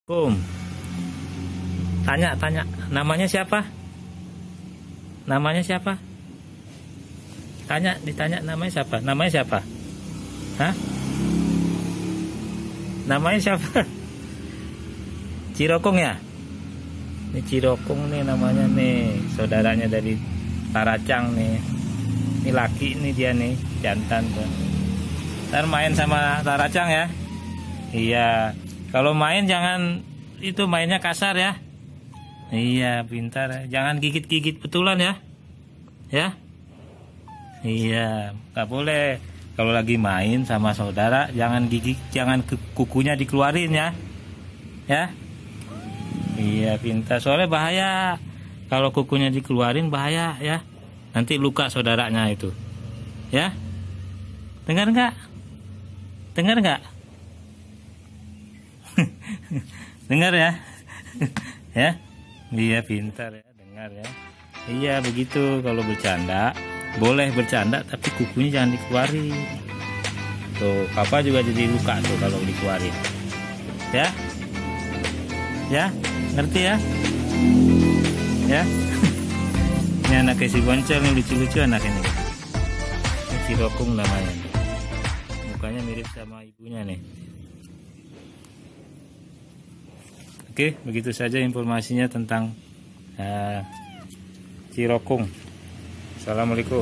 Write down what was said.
Kum, tanya, namanya siapa? Namanya siapa? Ditanya namanya siapa? Namanya siapa? Hah? Namanya siapa? Cirokong ya? Ini Cirokong nih namanya nih, saudaranya dari Taracang nih. Ini laki nih dia nih, jantan tuh. Ntar main sama Taracang ya? Iya. Kalau main jangan itu mainnya kasar ya. Iya, pintar ya. Jangan gigit-gigit betulan ya. Ya. Iya, nggak boleh. Kalau lagi main sama saudara jangan gigit, jangan kukunya dikeluarin ya. Ya. Iya, pintar. Soalnya bahaya. Kalau kukunya dikeluarin bahaya ya. Nanti luka saudaranya itu. Ya. Dengar nggak? Dengar nggak? Dengar ya. Ya. Iya, pintar ya, dengar ya. Iya, begitu. Kalau bercanda boleh bercanda tapi kukunya jangan dikeluarin. Tuh, papa juga jadi luka tuh kalau dikeluarin. Ya. Ya, ngerti ya? Ya. Ini anaknya si Boncel nih, lucu-lucu anak ini. Ini Cirokong namanya nih. Mukanya mirip sama ibunya nih. Oke, begitu saja informasinya tentang Cirokong. Assalamualaikum.